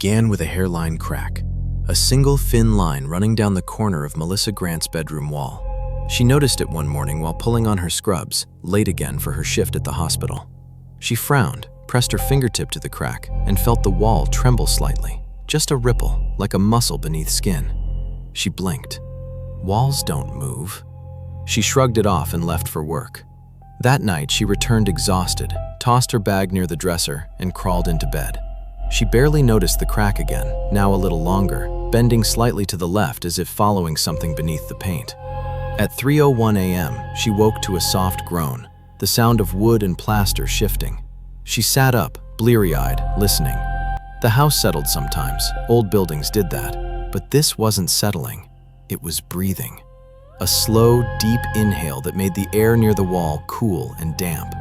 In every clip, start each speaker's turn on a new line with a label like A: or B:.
A: began with a hairline crack, a single thin line running down the corner of Melissa Grant's bedroom wall. She noticed it one morning while pulling on her scrubs, late again for her shift at the hospital. She frowned, pressed her fingertip to the crack, and felt the wall tremble slightly, just a ripple, like a muscle beneath skin. She blinked. Walls don't move. She shrugged it off and left for work. That night, she returned exhausted, tossed her bag near the dresser, and crawled into bed. She barely noticed the crack again, now a little longer, bending slightly to the left as if following something beneath the paint. At 3:01 a.m., she woke to a soft groan, the sound of wood and plaster shifting. She sat up, bleary-eyed, listening. The house settled sometimes, old buildings did that, but this wasn't settling, it was breathing. A slow, deep inhale that made the air near the wall cool and damp.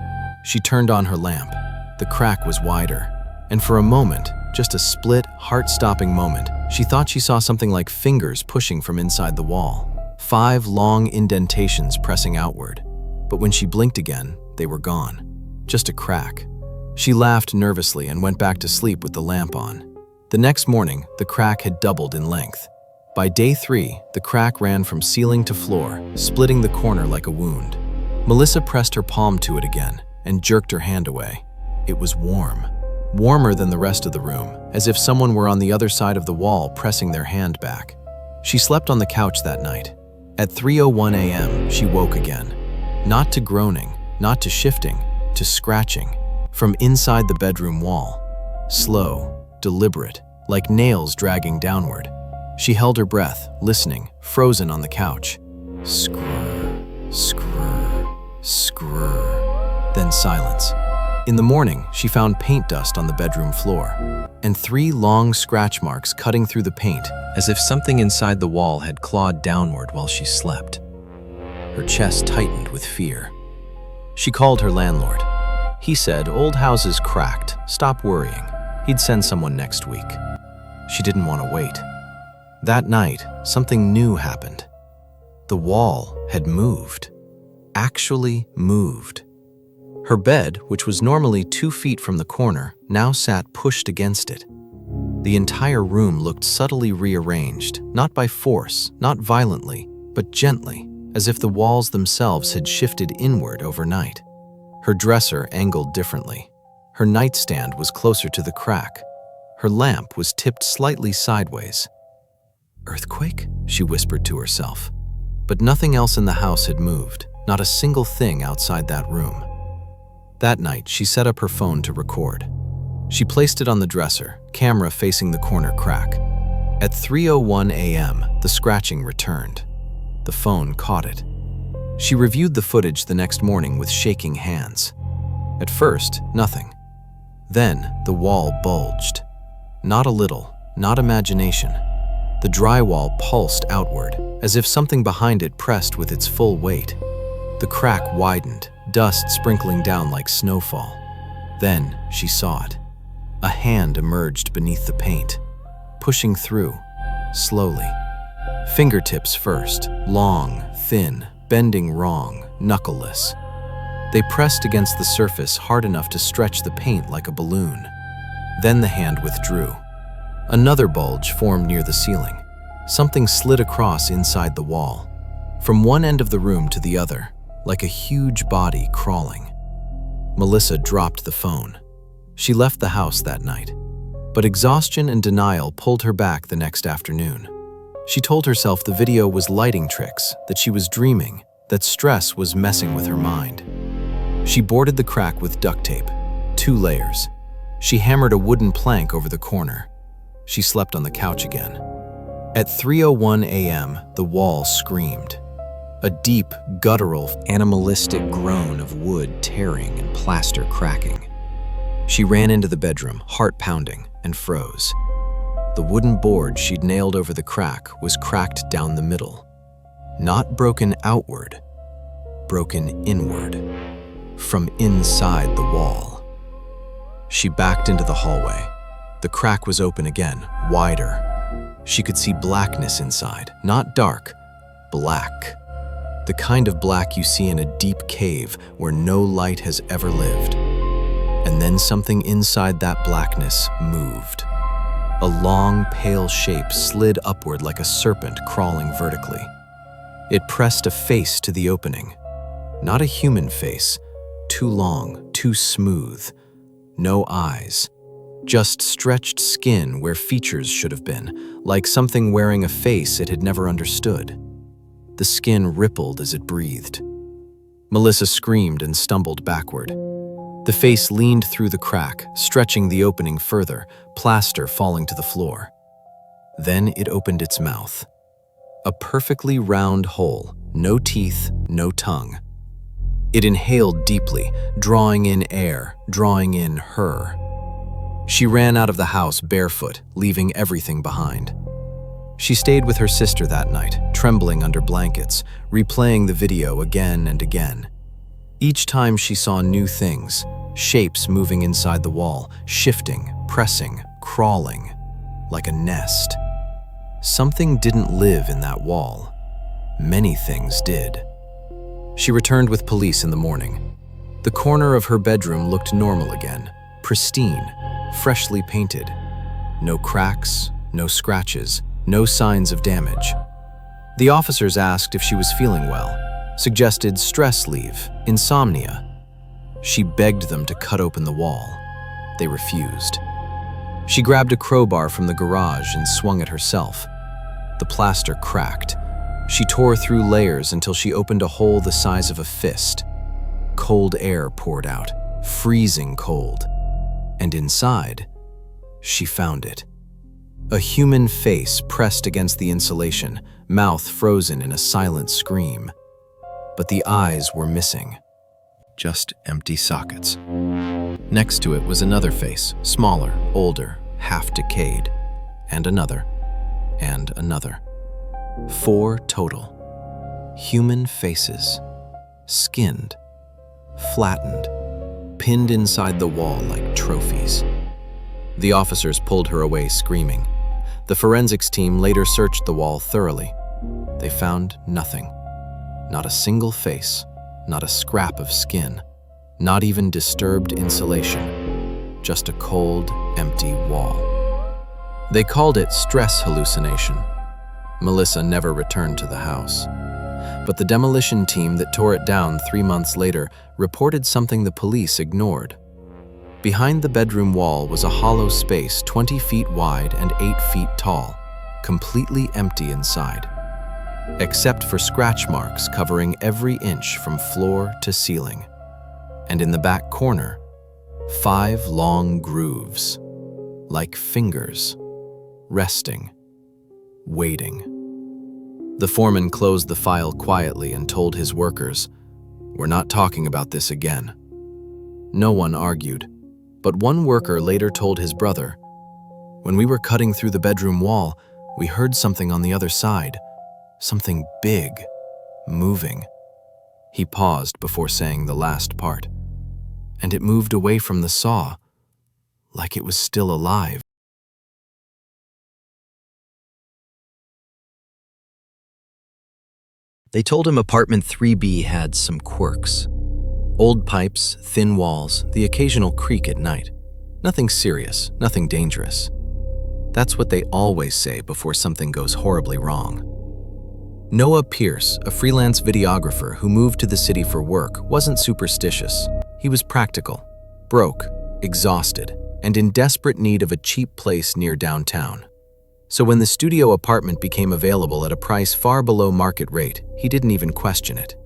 A: She turned on her lamp. The crack was wider. And for a moment, just a split, heart-stopping moment, she thought she saw something like fingers pushing from inside the wall. 5 long indentations pressing outward. But when she blinked again, they were gone. Just a crack. She laughed nervously and went back to sleep with the lamp on. The next morning, the crack had doubled in length. By day 3, the crack ran from ceiling to floor, splitting the corner like a wound. Melissa pressed her palm to it again and jerked her hand away. It was warm. Warmer than the rest of the room, as if someone were on the other side of the wall pressing their hand back. She slept on the couch that night. At 3:01 a.m., she woke again. Not to groaning, not to shifting, to scratching, from inside the bedroom wall. Slow, deliberate, like nails dragging downward. She held her breath, listening, frozen on the couch. Scrrr, scrrr, scrrr. Then silence. In the morning, she found paint dust on the bedroom floor, and 3 long scratch marks cutting through the paint, as if something inside the wall had clawed downward while she slept. Her chest tightened with fear. She called her landlord. He said old houses cracked, stop worrying. He'd send someone next week. She didn't want to wait. That night, something new happened. The wall had moved. Actually moved. Her bed, which was normally 2 feet from the corner, now sat pushed against it. The entire room looked subtly rearranged, not by force, not violently, but gently, as if the walls themselves had shifted inward overnight. Her dresser angled differently. Her nightstand was closer to the crack. Her lamp was tipped slightly sideways. Earthquake? She whispered to herself. But nothing else in the house had moved, not a single thing outside that room. That night, she set up her phone to record. She placed it on the dresser, camera facing the corner crack. At 3:01 a.m., the scratching returned. The phone caught it. She reviewed the footage the next morning with shaking hands. At first, nothing. Then, the wall bulged. Not a little, not imagination. The drywall pulsed outward, as if something behind it pressed with its full weight. The crack widened, dust sprinkling down like snowfall. Then she saw it. A hand emerged beneath the paint, pushing through, slowly. Fingertips first, long, thin, bending wrong, knuckleless. They pressed against the surface hard enough to stretch the paint like a balloon. Then the hand withdrew. Another bulge formed near the ceiling. Something slid across inside the wall, from one end of the room to the other, like a huge body crawling. Melissa dropped the phone. She left the house that night, but exhaustion and denial pulled her back the next afternoon. She told herself the video was lighting tricks, that she was dreaming, that stress was messing with her mind. She boarded the crack with duct tape, 2 layers. She hammered a wooden plank over the corner. She slept on the couch again. At 3:01 a.m., the wall screamed. A deep, guttural, animalistic groan of wood tearing and plaster cracking. She ran into the bedroom, heart pounding, and froze. The wooden board she'd nailed over the crack was cracked down the middle. Not broken outward, broken inward, from inside the wall. She backed into the hallway. The crack was open again, wider. She could see blackness inside, not dark, black. The kind of black you see in a deep cave where no light has ever lived. And then something inside that blackness moved. A long, pale shape slid upward like a serpent crawling vertically. It pressed a face to the opening. Not a human face, too long, too smooth. No eyes. Just stretched skin where features should have been, like something wearing a face it had never understood. The skin rippled as it breathed. Melissa screamed and stumbled backward. The face leaned through the crack, stretching the opening further, plaster falling to the floor. Then it opened its mouth. A perfectly round hole, no teeth, no tongue. It inhaled deeply, drawing in air, drawing in her. She ran out of the house barefoot, leaving everything behind. She stayed with her sister that night, trembling under blankets, replaying the video again and again. Each time she saw new things, shapes moving inside the wall, shifting, pressing, crawling, like a nest. Something didn't live in that wall. Many things did. She returned with police in the morning. The corner of her bedroom looked normal again, pristine, freshly painted. No cracks, no scratches, no signs of damage. The officers asked if she was feeling well, suggested stress leave, insomnia. She begged them to cut open the wall. They refused. She grabbed a crowbar from the garage and swung it herself. The plaster cracked. She tore through layers until she opened a hole the size of a fist. Cold air poured out, freezing cold. And inside, she found it. A human face pressed against the insulation, mouth frozen in a silent scream. But the eyes were missing. Just empty sockets. Next to it was another face, smaller, older, half decayed, and another, and another. 4 total. Human faces, skinned, flattened, pinned inside the wall like trophies. The officers pulled her away screaming. The forensics team later searched the wall thoroughly. They found nothing. Not a single face, not a scrap of skin, not even disturbed insulation. Just a cold, empty wall. They called it stress hallucination. Melissa never returned to the house. But the demolition team that tore it down 3 months later reported something the police ignored. Behind the bedroom wall was a hollow space 20 feet wide and 8 feet tall, completely empty inside, except for scratch marks covering every inch from floor to ceiling. And in the back corner, 5 long grooves, like fingers, resting, waiting. The foreman closed the file quietly and told his workers, "We're not talking about this again." No one argued, but one worker later told his brother, "When we were cutting through the bedroom wall, we heard something on the other side, something big, moving." He paused before saying the last part. And it moved away from the saw, like it was still alive. They told him apartment 3B had some quirks. Old pipes, thin walls, the occasional creak at night. Nothing serious, nothing dangerous. That's what they always say before something goes horribly wrong. Noah Pierce, a freelance videographer who moved to the city for work, wasn't superstitious. He was practical, broke, exhausted, and in desperate need of a cheap place near downtown. So when the studio apartment became available at a price far below market rate, he didn't even question it.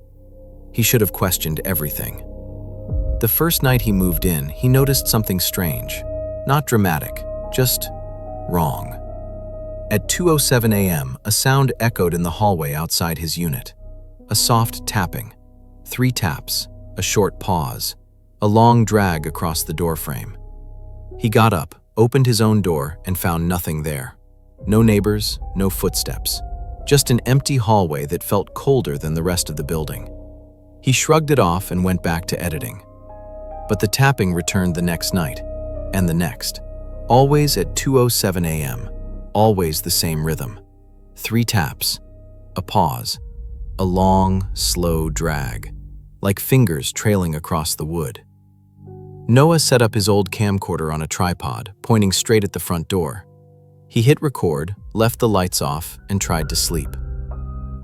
A: He should have questioned everything. The first night he moved in, he noticed something strange. Not dramatic, just wrong. At 2:07 a.m., a sound echoed in the hallway outside his unit. A soft tapping, 3 taps, a short pause, a long drag across the doorframe. He got up, opened his own door, and found nothing there. No neighbors, no footsteps, just an empty hallway that felt colder than the rest of the building. He shrugged it off and went back to editing. But the tapping returned the next night, and the next, always at 2:07 a.m., always the same rhythm. 3 taps, a pause, a long, slow drag, like fingers trailing across the wood. Noah set up his old camcorder on a tripod, pointing straight at the front door. He hit record, left the lights off, and tried to sleep.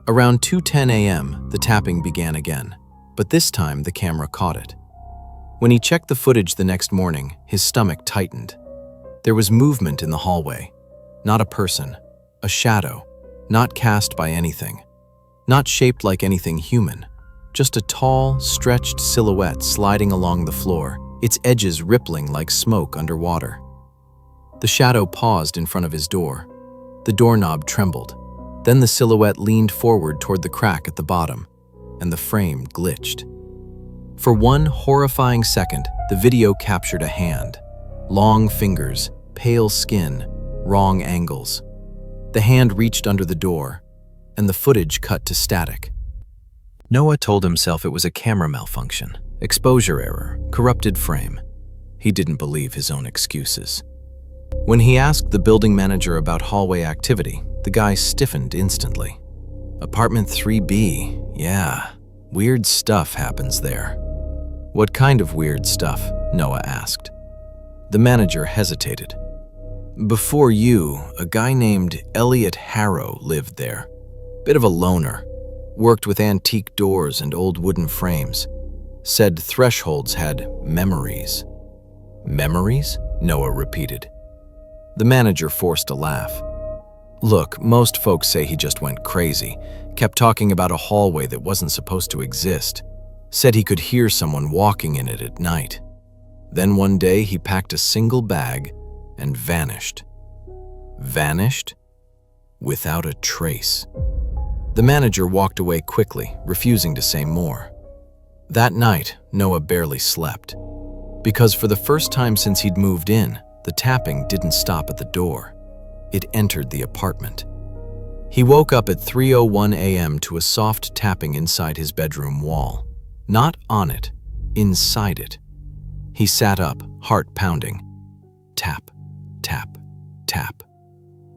A: Around 2:10 a.m., the tapping began again, but this time the camera caught it. When he checked the footage the next morning, his stomach tightened. There was movement in the hallway. Not a person, a shadow, not cast by anything, not shaped like anything human, just a tall, stretched silhouette sliding along the floor, its edges rippling like smoke underwater. The shadow paused in front of his door. The doorknob trembled. Then the silhouette leaned forward toward the crack at the bottom, and the frame glitched. For one horrifying second, the video captured a hand. Long fingers, pale skin, wrong angles. The hand reached under the door, and the footage cut to static. Noah told himself it was a camera malfunction, exposure error, corrupted frame. He didn't believe his own excuses. When he asked the building manager about hallway activity, the guy stiffened instantly. Apartment 3B, yeah, weird stuff happens there. What kind of weird stuff? Noah asked. The manager hesitated. Before you, a guy named Elliot Harrow lived there. Bit of a loner. Worked with antique doors and old wooden frames. Said thresholds had memories. Memories? Noah repeated. The manager forced a laugh. Look, most folks say he just went crazy, kept talking about a hallway that wasn't supposed to exist, said he could hear someone walking in it at night. Then one day he packed a single bag and vanished. Vanished? Without a trace. The manager walked away quickly, refusing to say more. That night, Noah barely slept. Because for the first time since he'd moved in, the tapping didn't stop at the door. It entered the apartment. He woke up at 3:01 a.m. to a soft tapping inside his bedroom wall. Not on it, inside it. He sat up, heart pounding. Tap, tap, tap.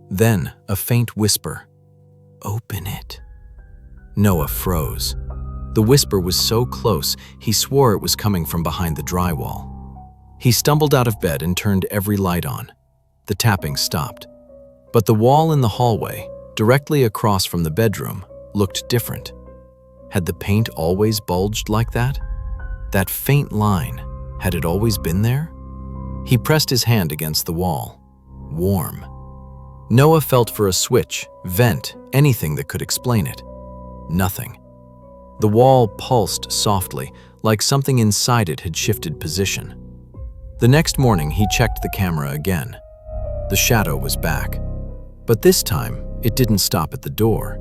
A: Then a faint whisper. Open it. Noah froze. The whisper was so close, he swore it was coming from behind the drywall. He stumbled out of bed and turned every light on. The tapping stopped. But the wall in the hallway, directly across from the bedroom, looked different. Had the paint always bulged like that? That faint line, had it always been there? He pressed his hand against the wall. Warm. Noah felt for a switch, vent, anything that could explain it. Nothing. The wall pulsed softly, like something inside it had shifted position. The next morning, he checked the camera again. The shadow was back. But this time, it didn't stop at the door.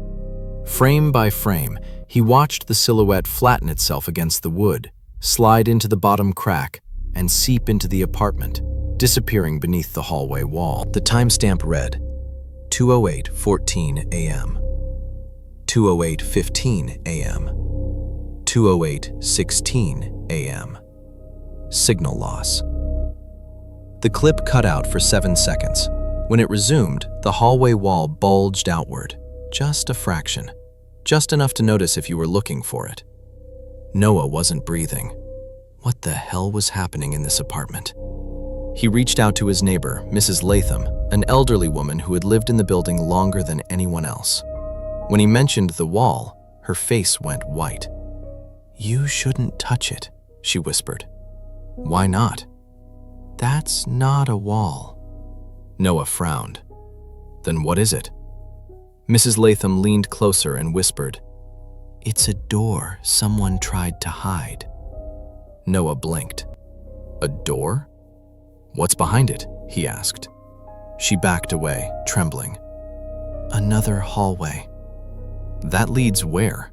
A: Frame by frame, he watched the silhouette flatten itself against the wood, slide into the bottom crack, and seep into the apartment, disappearing beneath the hallway wall. The timestamp read 2:08:14 a.m., 2:08:15 a.m., 2:08:16 a.m. Signal loss. The clip cut out for 7 seconds. When it resumed, the hallway wall bulged outward, just a fraction, just enough to notice if you were looking for it. Noah wasn't breathing. What the hell was happening in this apartment? He reached out to his neighbor, Mrs. Latham, an elderly woman who had lived in the building longer than anyone else. When he mentioned the wall, her face went white. "You shouldn't touch it," she whispered. "Why not?" "That's not a wall." Noah frowned. "Then what is it?" Mrs. Latham leaned closer and whispered, "It's a door someone tried to hide." Noah blinked. "A door? What's behind it?" he asked. She backed away, trembling. "Another hallway." "That leads where?"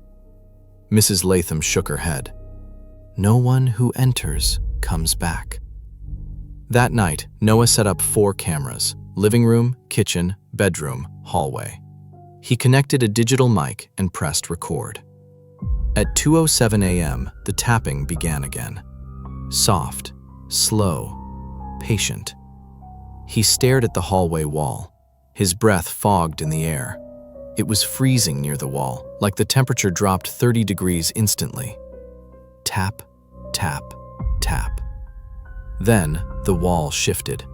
A: Mrs. Latham shook her head. "No one who enters comes back." That night, Noah set up 4 cameras: living room, kitchen, bedroom, hallway. He connected a digital mic and pressed record. At 2:07 a.m., the tapping began again. Soft, slow, patient. He stared at the hallway wall. His breath fogged in the air. It was freezing near the wall, like the temperature dropped 30 degrees instantly. Tap, tap, tap. Then the wall shifted.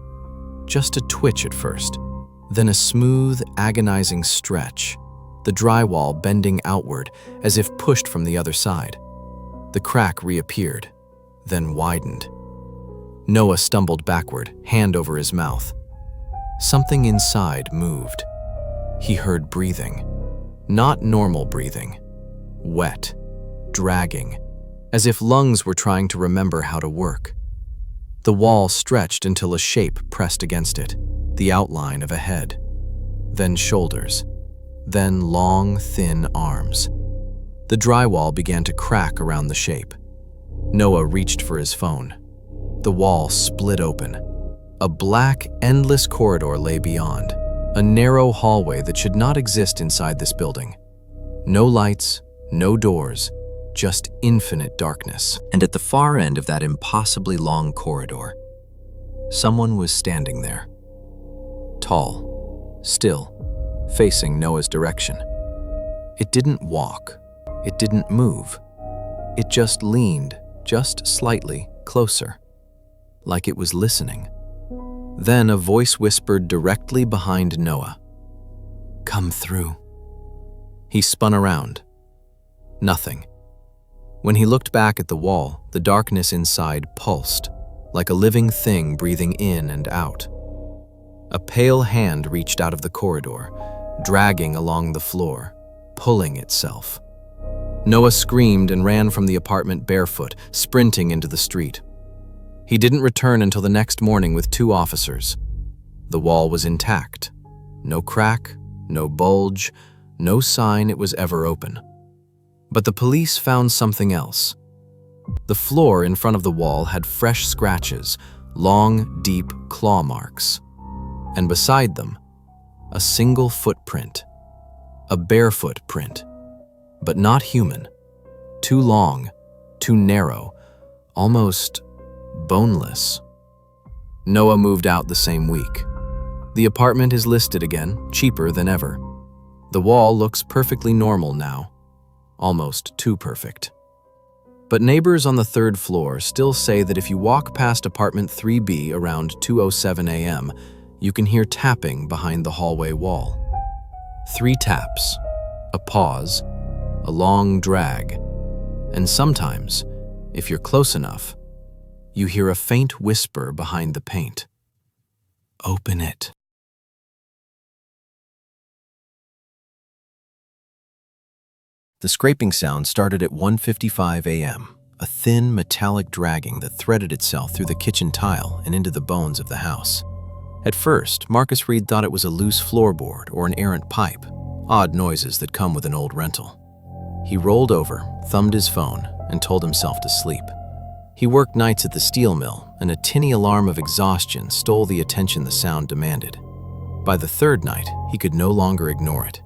A: Just a twitch at first. Then a smooth, agonizing stretch, the drywall bending outward as if pushed from the other side. The crack reappeared, then widened. Noah stumbled backward, hand over his mouth. Something inside moved. He heard breathing. Not normal breathing. Wet, dragging, as if lungs were trying to remember how to work. The wall stretched until a shape pressed against it, the outline of a head. Then shoulders. Then long, thin arms. The drywall began to crack around the shape. Noah reached for his phone. The wall split open. A black, endless corridor lay beyond, a narrow hallway that should not exist inside this building. No lights, no doors, just infinite darkness. And at the far end of that impossibly long corridor, someone was standing there. Tall, still, facing Noah's direction. It didn't walk. It didn't move. It just leaned, just slightly, closer, like it was listening. Then a voice whispered directly behind Noah, "Come through." He spun around. Nothing. When he looked back at the wall, the darkness inside pulsed, like a living thing breathing in and out. A pale hand reached out of the corridor, dragging along the floor, pulling itself. Noah screamed and ran from the apartment barefoot, sprinting into the street. He didn't return until the next morning with 2 officers. The wall was intact. No crack, no bulge, no sign it was ever open. But the police found something else. The floor in front of the wall had fresh scratches, long, deep claw marks. And beside them, a single footprint. A barefoot print. But not human. Too long, too narrow, almost boneless. Noah moved out the same week. The apartment is listed again, cheaper than ever. The wall looks perfectly normal now, almost too perfect. But neighbors on the 3rd floor still say that if you walk past apartment 3B around 2:07 a.m., you can hear tapping behind the hallway wall. 3 taps, a pause, a long drag, and sometimes, if you're close enough, you hear a faint whisper behind the paint. Open it. The scraping sound started at 1:55 a.m., a thin, metallic dragging that threaded itself through the kitchen tile and into the bones of the house. At first, Marcus Reed thought it was a loose floorboard or an errant pipe, odd noises that come with an old rental. He rolled over, thumbed his phone, and told himself to sleep. He worked nights at the steel mill, and a tinny alarm of exhaustion stole the attention the sound demanded. By the 3rd night, he could no longer ignore it.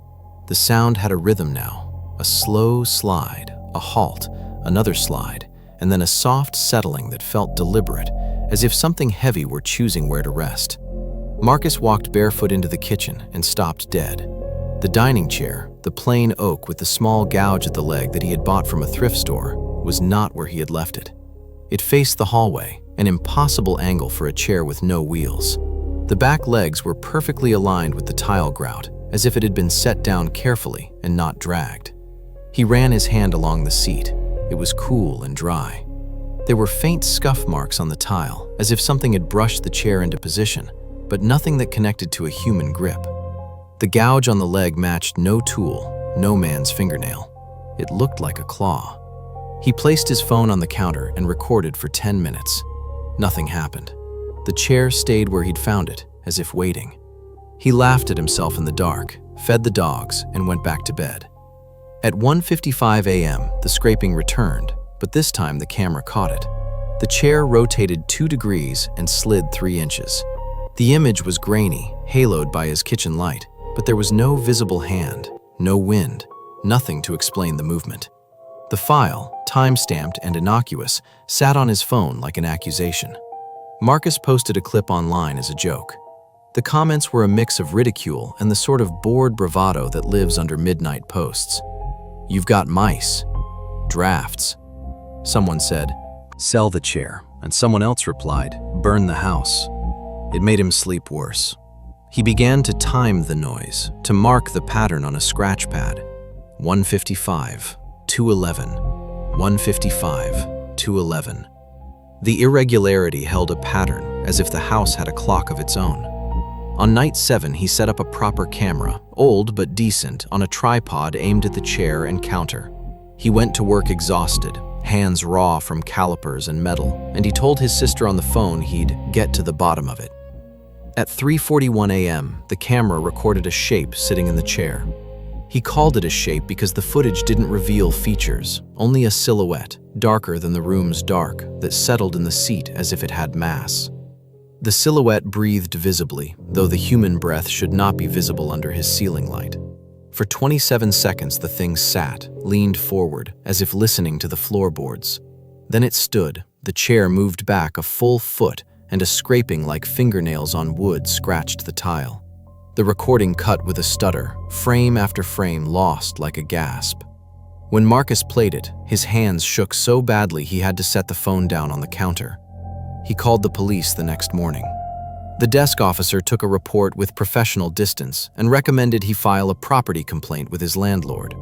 A: The sound had a rhythm now, a slow slide, a halt, another slide, and then a soft settling that felt deliberate, as if something heavy were choosing where to rest. Marcus walked barefoot into the kitchen and stopped dead. The dining chair, the plain oak with the small gouge at the leg that he had bought from a thrift store, was not where he had left it. It faced the hallway, an impossible angle for a chair with no wheels. The back legs were perfectly aligned with the tile grout, as if it had been set down carefully and not dragged. He ran his hand along the seat. It was cool and dry. There were faint scuff marks on the tile, as if something had brushed the chair into position, but nothing that connected to a human grip. The gouge on the leg matched no tool, no man's fingernail. It looked like a claw. He placed his phone on the counter and recorded for 10 minutes. Nothing happened. The chair stayed where he'd found it, as if waiting. He laughed at himself in the dark, fed the dogs, and went back to bed. At 1:55 a.m., the scraping returned, but this time the camera caught it. The chair rotated 2 degrees and slid 3 inches. The image was grainy, haloed by his kitchen light, but there was no visible hand, no wind, nothing to explain the movement. The file, time-stamped and innocuous, sat on his phone like an accusation. Marcus posted a clip online as a joke. The comments were a mix of ridicule and the sort of bored bravado that lives under midnight posts. "You've got mice. Drafts." Someone said, "Sell the chair," and someone else replied, "Burn the house." It made him sleep worse. He began to time the noise, to mark the pattern on a scratch pad. 155, 211, 155, 211. The irregularity held a pattern, as if the house had a clock of its own. On night 7, he set up a proper camera, old but decent, on a tripod aimed at the chair and counter. He went to work exhausted, hands raw from calipers and metal, and he told his sister on the phone he'd get to the bottom of it. At 3:41 a.m., the camera recorded a shape sitting in the chair. He called it a shape because the footage didn't reveal features, only a silhouette, darker than the room's dark, that settled in the seat as if it had mass. The silhouette breathed visibly, though the human breath should not be visible under his ceiling light. For 27 seconds the thing sat, leaned forward, as if listening to the floorboards. Then it stood, the chair moved back a full foot, and a scraping like fingernails on wood scratched the tile. The recording cut with a stutter, frame after frame lost like a gasp. When Marcus played it, his hands shook so badly he had to set the phone down on the counter. He called the police the next morning. The desk officer took a report with professional distance and recommended he file a property complaint with his landlord.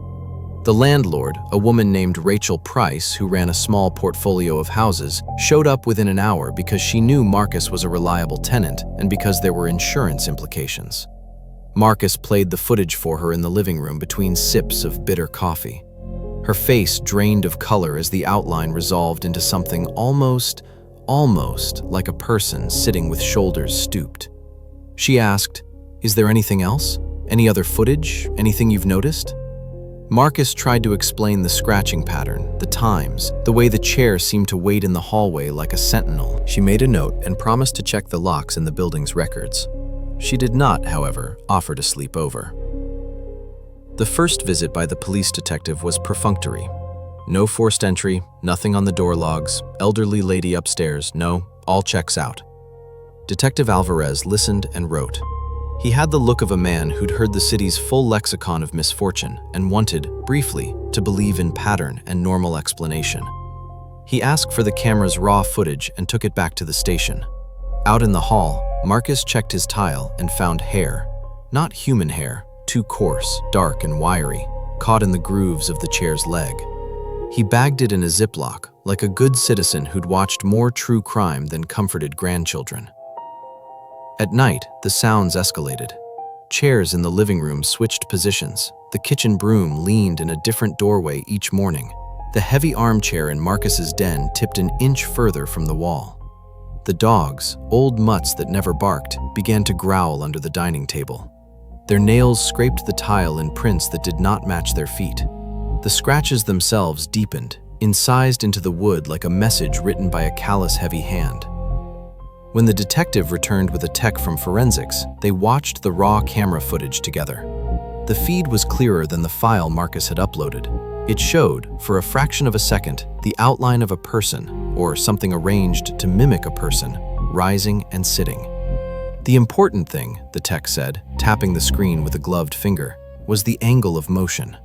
A: The landlord, a woman named Rachel Price, who ran a small portfolio of houses, showed up within an hour because she knew Marcus was a reliable tenant and because there were insurance implications. Marcus played the footage for her in the living room between sips of bitter coffee. Her face drained of color as the outline resolved into something almost like a person sitting with shoulders stooped. She asked, "Is there anything else? Any other footage? Anything you've noticed?" Marcus tried to explain the scratching pattern, the times, the way the chair seemed to wait in the hallway like a sentinel. She made a note and promised to check the locks in the building's records. She did not, however, offer to sleep over. The first visit by the police detective was perfunctory. No forced entry, nothing on the door logs, elderly lady upstairs, no, all checks out. Detective Alvarez listened and wrote. He had the look of a man who'd heard the city's full lexicon of misfortune and wanted, briefly, to believe in pattern and normal explanation. He asked for the camera's raw footage and took it back to the station. Out in the hall, Marcus checked his tile and found hair. Not human hair, too coarse, dark, and wiry, caught in the grooves of the chair's leg. He bagged it in a Ziploc, like a good citizen who'd watched more true crime than comforted grandchildren. At night, the sounds escalated. Chairs in the living room switched positions. The kitchen broom leaned in a different doorway each morning. The heavy armchair in Marcus's den tipped an inch further from the wall. The dogs, old mutts that never barked, began to growl under the dining table. Their nails scraped the tile in prints that did not match their feet. The scratches themselves deepened, incised into the wood like a message written by a callous, heavy hand. When the detective returned with a tech from forensics, they watched the raw camera footage together. The feed was clearer than the file Marcus had uploaded. It showed, for a fraction of a second, the outline of a person, or something arranged to mimic a person, rising and sitting. The important thing, the tech said, tapping the screen with a gloved finger, was the angle of motion.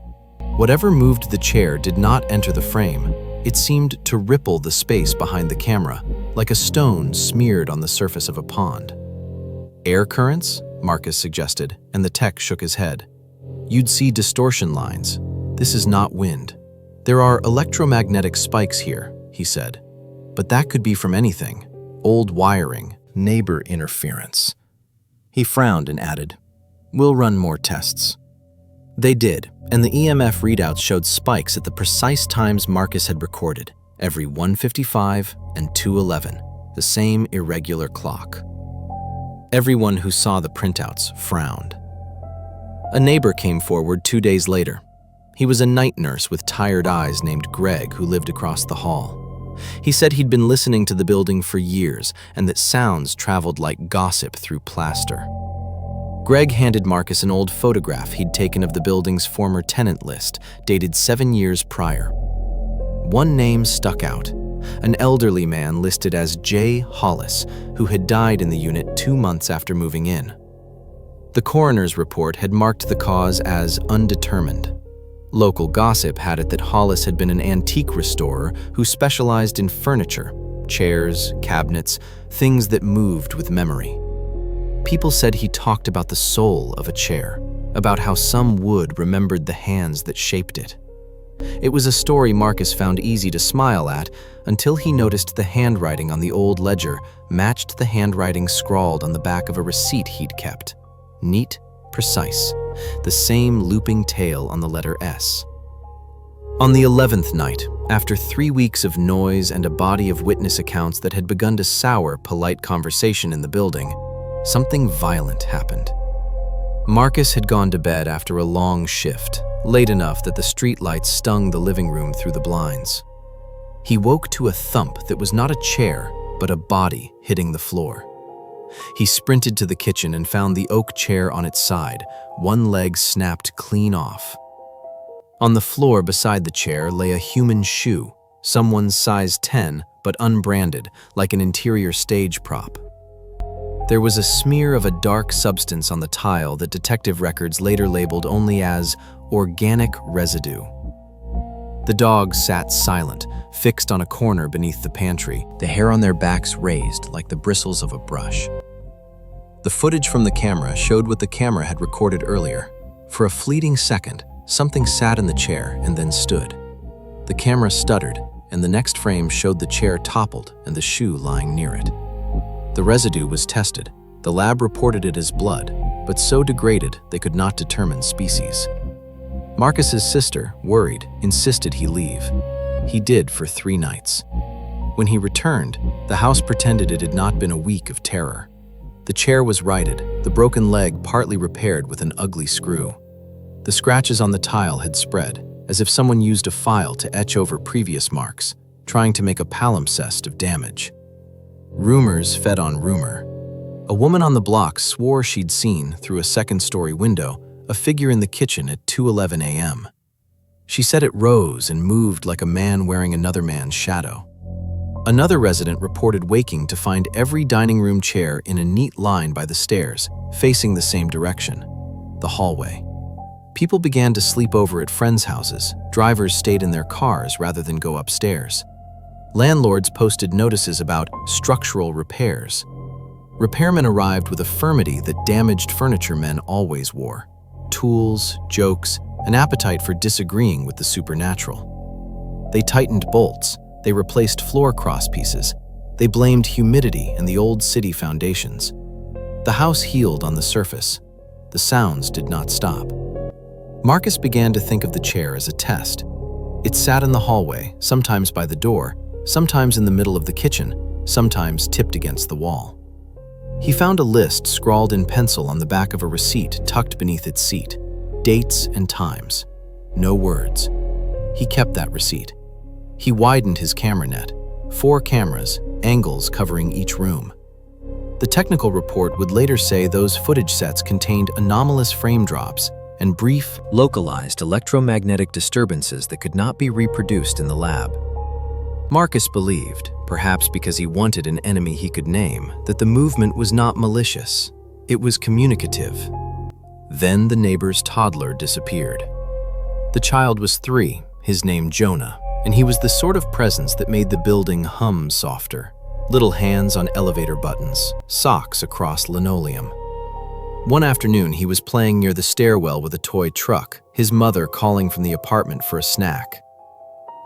A: Whatever moved the chair did not enter the frame. It seemed to ripple the space behind the camera, like a stone smeared on the surface of a pond. Air currents? Marcus suggested, and the tech shook his head. You'd see distortion lines. This is not wind. There are electromagnetic spikes here, he said. But that could be from anything. Old wiring, neighbor interference. He frowned and added, "We'll run more tests." They did, and the EMF readouts showed spikes at the precise times Marcus had recorded, every 1:55 and 2:11, the same irregular clock. Everyone who saw the printouts frowned. A neighbor came forward 2 days later. He was a night nurse with tired eyes named Greg who lived across the hall. He said he'd been listening to the building for years and that sounds traveled like gossip through plaster. Greg handed Marcus an old photograph he'd taken of the building's former tenant list, dated 7 years prior. One name stuck out, an elderly man listed as J. Hollis, who had died in the unit 2 months after moving in. The coroner's report had marked the cause as undetermined. Local gossip had it that Hollis had been an antique restorer who specialized in furniture, chairs, cabinets, things that moved with memory. People said he talked about the soul of a chair, about how some wood remembered the hands that shaped it. It was a story Marcus found easy to smile at until he noticed the handwriting on the old ledger matched the handwriting scrawled on the back of a receipt he'd kept. Neat, precise, the same looping tail on the letter S. On the 11th night, after 3 weeks of noise and a body of witness accounts that had begun to sour polite conversation in the building, something violent happened. Marcus had gone to bed after a long shift, late enough that the streetlights stung the living room through the blinds. He woke to a thump that was not a chair, but a body hitting the floor. He sprinted to the kitchen and found the oak chair on its side, one leg snapped clean off. On the floor beside the chair lay a human shoe, someone's size 10, but unbranded, like an interior stage prop. There was a smear of a dark substance on the tile that detective records later labeled only as organic residue. The dogs sat silent, fixed on a corner beneath the pantry, the hair on their backs raised like the bristles of a brush. The footage from the camera showed what the camera had recorded earlier. For a fleeting second, something sat in the chair and then stood. The camera stuttered, and the next frame showed the chair toppled and the shoe lying near it. The residue was tested. The lab reported it as blood, but so degraded they could not determine species. Marcus's sister, worried, insisted he leave. He did for 3 nights. When he returned, the house pretended it had not been a week of terror. The chair was righted, the broken leg partly repaired with an ugly screw. The scratches on the tile had spread, as if someone used a file to etch over previous marks, trying to make a palimpsest of damage. Rumors fed on rumor. A woman on the block swore she'd seen, through a second-story window, a figure in the kitchen at 2:11 a.m. She said it rose and moved like a man wearing another man's shadow. Another resident reported waking to find every dining room chair in a neat line by the stairs, facing the same direction, the hallway. People began to sleep over at friends' houses. Drivers stayed in their cars rather than go upstairs. Landlords posted notices about structural repairs. Repairmen arrived with a firmity that damaged furniture men always wore: tools, jokes, an appetite for disagreeing with the supernatural. They tightened bolts, they replaced floor crosspieces, they blamed humidity and the old city foundations. The house healed on the surface. The sounds did not stop. Marcus began to think of the chair as a test. It sat in the hallway, sometimes by the door, sometimes in the middle of the kitchen, sometimes tipped against the wall. He found a list scrawled in pencil on the back of a receipt tucked beneath its seat. Dates and times. No words. He kept that receipt. He widened his camera net. 4 cameras, angles covering each room. The technical report would later say those footage sets contained anomalous frame drops and brief, localized electromagnetic disturbances that could not be reproduced in the lab. Marcus believed, perhaps because he wanted an enemy he could name, that the movement was not malicious. It was communicative. Then the neighbor's toddler disappeared. The child was 3, his name Jonah, and he was the sort of presence that made the building hum softer. Little hands on elevator buttons, socks across linoleum. One afternoon, he was playing near the stairwell with a toy truck, his mother calling from the apartment for a snack.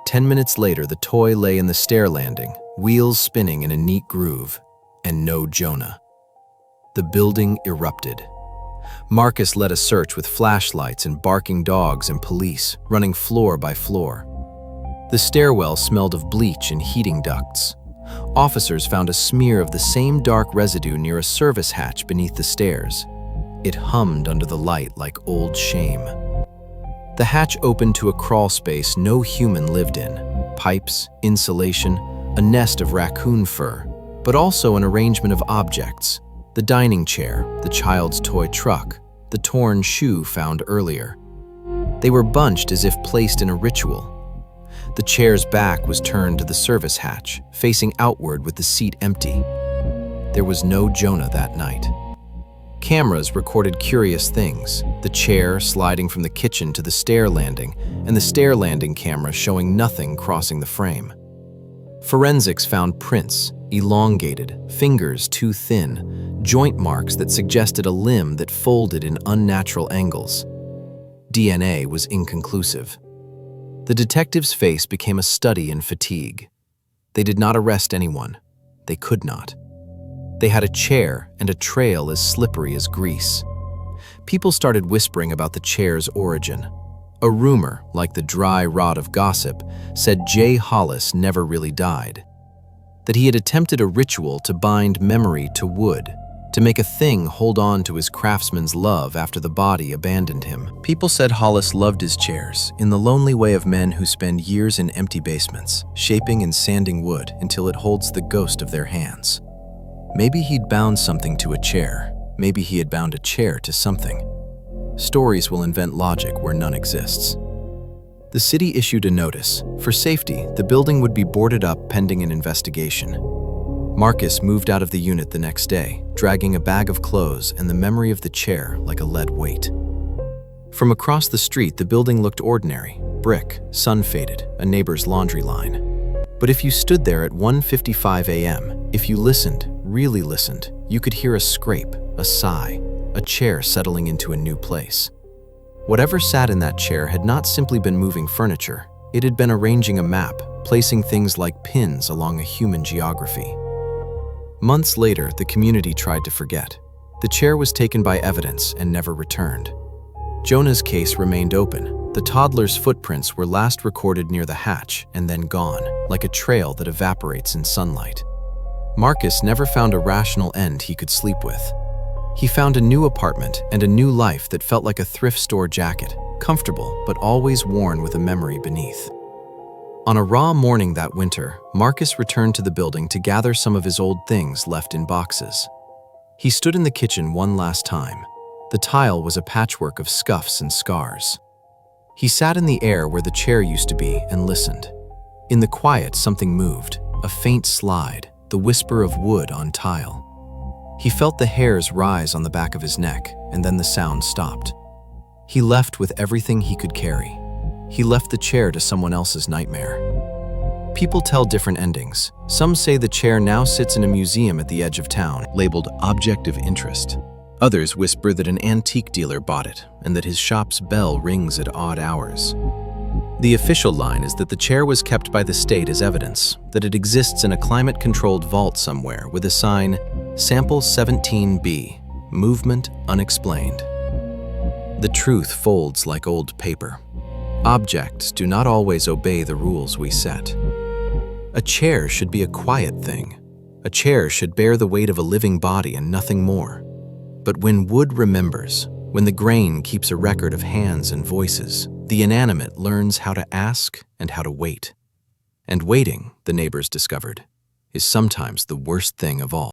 A: 10 minutes later, the toy lay in the stair landing, wheels spinning in a neat groove, and no Jonah. The building erupted. Marcus led a search with flashlights and barking dogs and police, running floor by floor. The stairwell smelled of bleach and heating ducts. Officers found a smear of the same dark residue near a service hatch beneath the stairs. It hummed under the light like old shame. The hatch opened to a crawl space no human lived in. Pipes, insulation, a nest of raccoon fur, but also an arrangement of objects. The dining chair, the child's toy truck, the torn shoe found earlier. They were bunched as if placed in a ritual. The chair's back was turned to the service hatch, facing outward with the seat empty. There was no Jonah that night. Cameras recorded curious things, the chair sliding from the kitchen to the stair landing, and the stair landing camera showing nothing crossing the frame. Forensics found prints, elongated, fingers too thin, joint marks that suggested a limb that folded in unnatural angles. DNA was inconclusive. The detective's face became a study in fatigue. They did not arrest anyone. They could not. They had a chair and a trail as slippery as grease. People started whispering about the chair's origin. A rumor, like the dry rot of gossip, said Jay Hollis never really died. That he had attempted a ritual to bind memory to wood, to make a thing hold on to his craftsman's love after the body abandoned him. People said Hollis loved his chairs, in the lonely way of men who spend years in empty basements, shaping and sanding wood until it holds the ghost of their hands. Maybe he'd bound something to a chair. Maybe he had bound a chair to something. Stories will invent logic where none exists. The city issued a notice. For safety, the building would be boarded up pending an investigation. Marcus moved out of the unit the next day, dragging a bag of clothes and the memory of the chair like a lead weight. From across the street, the building looked ordinary, brick, sun-faded, a neighbor's laundry line. But if you stood there at 1:55 a.m., if you listened, really listened, you could hear a scrape, a sigh, a chair settling into a new place. Whatever sat in that chair had not simply been moving furniture, it had been arranging a map, placing things like pins along a human geography. Months later, the community tried to forget. The chair was taken by evidence and never returned. Jonah's case remained open. The toddler's footprints were last recorded near the hatch and then gone, like a trail that evaporates in sunlight. Marcus never found a rational end he could sleep with. He found a new apartment and a new life that felt like a thrift store jacket, comfortable but always worn with a memory beneath. On a raw morning that winter, Marcus returned to the building to gather some of his old things left in boxes. He stood in the kitchen one last time. The tile was a patchwork of scuffs and scars. He sat in the air where the chair used to be and listened. In the quiet, something moved, a faint slide, the whisper of wood on tile. He felt the hairs rise on the back of his neck, and then the sound stopped. He left with everything he could carry. He left the chair to someone else's nightmare. People tell different endings. Some say the chair now sits in a museum at the edge of town, labeled Object of Interest. Others whisper that an antique dealer bought it, and that his shop's bell rings at odd hours. The official line is that the chair was kept by the state as evidence, that it exists in a climate-controlled vault somewhere with a sign, Sample 17B, Movement Unexplained. The truth folds like old paper. Objects do not always obey the rules we set. A chair should be a quiet thing. A chair should bear the weight of a living body and nothing more. But when wood remembers, when the grain keeps a record of hands and voices, the inanimate learns how to ask and how to wait. And waiting, the neighbors discovered, is sometimes the worst thing of all.